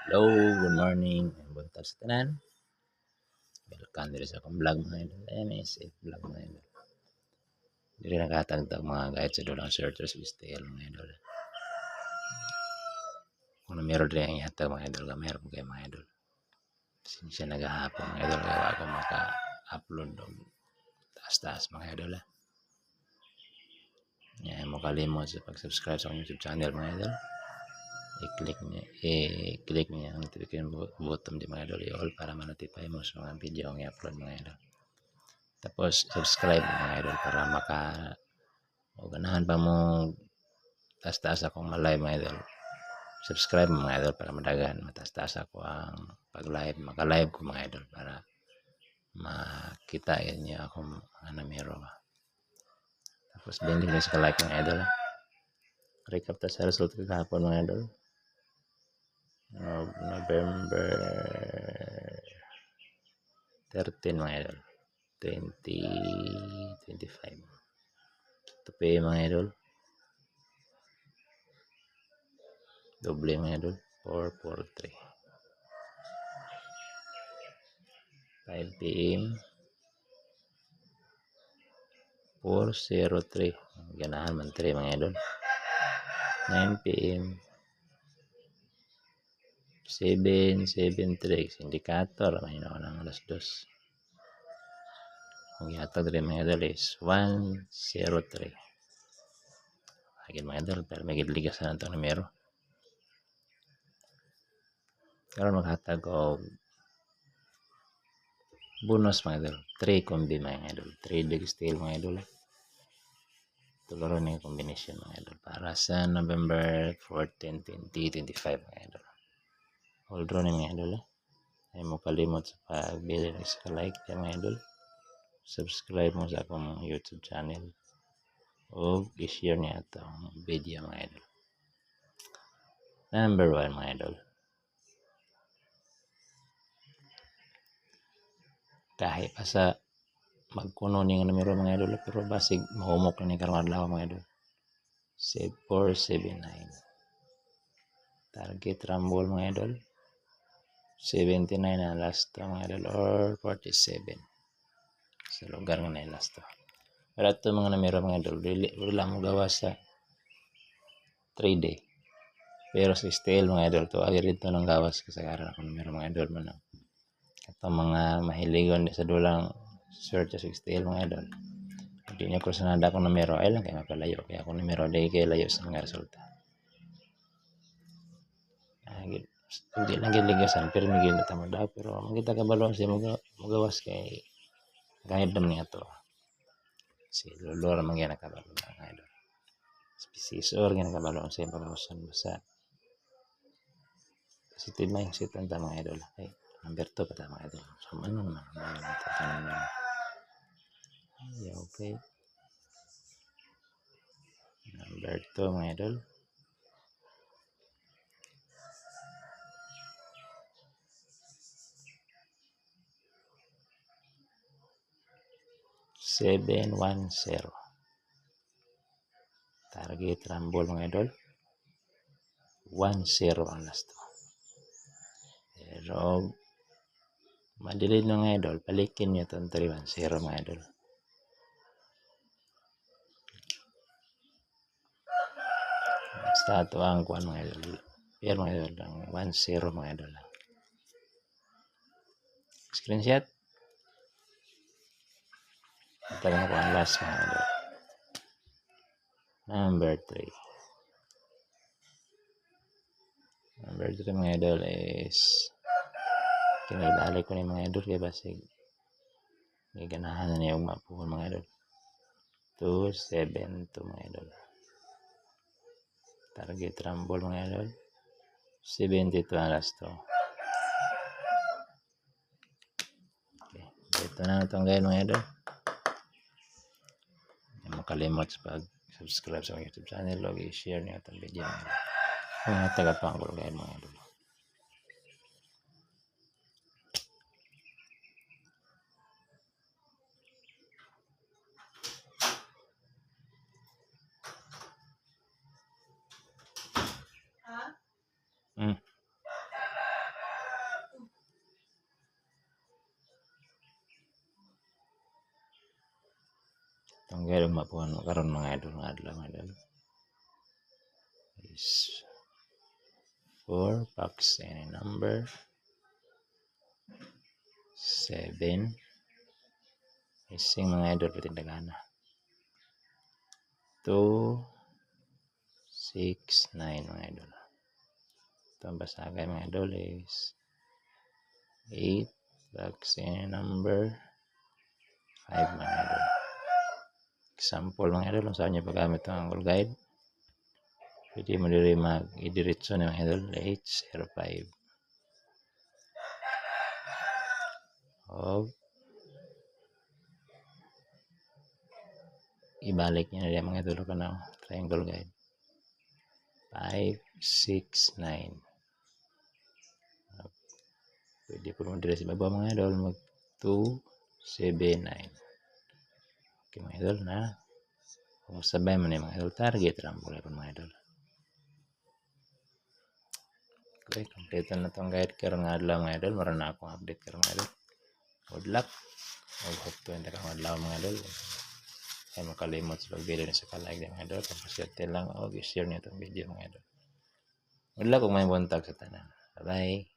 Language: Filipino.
Hello, good morning. Buntag sa tanan. Welcome diri sa akong vlog mga idol. MSF vlog mga idol. Diri nakatagtag mga guide sa dulang searchers style mga idol. Kung meron diri ang ihatag mga idol, meron kayo mga idol. Sinsya nagahapon mga idol, kaya ako maka-upload og taas-taas mga idol. Yan mo kalimot sa pag-subscribe sa akong YouTube channel mga idol. I-click niya ang notification button di mga idol, i-all para ma-notify mo sa mga video ang i-upload mga idol. Tapos subscribe mga idol para o ganahan pa mo taas-taas akong ma-live mga idol. Subscribe mga idol para madagan mataas-taas ako ang pag-live, maka-live ko mga idol para makita niyo akong mga numero. Tapos binding din sa like mga idol. Recap ta sa result kahapon mga idol. November 13 mga idol. 2025. Tupi mga idol. Doble mga idol. 443. 5 PM 403. Ganahan man 3 mga idol. 9 PM 773. Indikator may ng alas 2. Ang ihatag rin mga idol is 103. Agad mga idol, pero may gidligasan ang itong numero. Karon maghatag og bonus mga idol. 3 combi mga idol. 3 big steel mga idol. Tularo na yung combination mga idol para sa November 14, 2025 mga idol. Hold on mga idol. Ay mo kalimot sa pagbili ng sa like mga idol. Subscribe mo sa akong YouTube channel. O i-share niya itong video mga idol. Number 1 mga idol. Kahit pa sa magkuno ni nga numero mga idol, pero basig mahumok na ni karong adlaw mga idol. 479. Target rumble mga idol. 79 na last mga idol or 47. Sa lugar nga na last to. Pero ito mga numero mga idol, wala mo gawa sa 3D. Pero sa style mga idol, to agad ito ng gawas kasagaran ako numero mga idol mo na. Ito mga mahiligon sa dulang search sa style mga idol. Hindi niya kursanada akong numero, ay lang kaya mapalayo. Kaya akong numero, di kaya layo sa mga resulta. Hindi lang giligasan, pero may ginatama daw. Pero magkita kabalo siya magawas kay kahit naman niya to. Si Lolo naman yan nakabalo mga idol. Spisisor yan nakabalo siya pagawasan basta. Positive mindset ang mga idol. Ay, number 2 pa mga idol. So, ano naman naman. Okay. Number 2 mga idol. Seven, 1-0. Target rumble mga idol. 1-0 ang last. Pero madilid ng idol, palikin niyo itong 3-1-0 mga idol. Basta ito ang kuhan mga idol. Pero mga idol lang, 1-0 mga idol. Screenshot. Ito lang kuhan last mga idol. Number 3. Number 3 mga idol is kinagdali ko ni mga idol kaya basig may ganahan na niya yung mapuhon mga idol. 2-7-2 mga idol. Target rumble mga idol. 72 ang last to. Okay. Ito na itong gaya mga idol. Hindi mo kalimot sa pag-subscribe sa YouTube channel. Log i-share niyo itong video. Mga taga-panggol gaya mga idol. Ang gaya mapuan karon mga idol nga adlaw mga idol is 4 packs any number 7 ising mga idol patindagana 2 6 9 mga idol. Ito ang basagay mga idol is 8 packs any number 5 mga idol. Example mga idol kung saan nyo paggamit ang angle guide. Pwede mo diri mag-idiretso ng mga idol H05 o ibalik nyo na mga idol ka na triangle guide 5, 6, 9. Pwede po mo diri sa baba mga idol mag 2, 7, 9. Okay mga idol na kung sabay mo na mga idol target ramble po mga idol. Okay, kompleto na itong guide karon nga adlaw mga idol. Maroon na akong update karon mga idol. Good luck. Hope to enda ka adlaw mga idol. Ay makalimot sa video ni sa ka-like mga idol. Kapag lang o i-share niyo itong video mga idol. Good luck kung may buntag sa tanan. Bye-bye.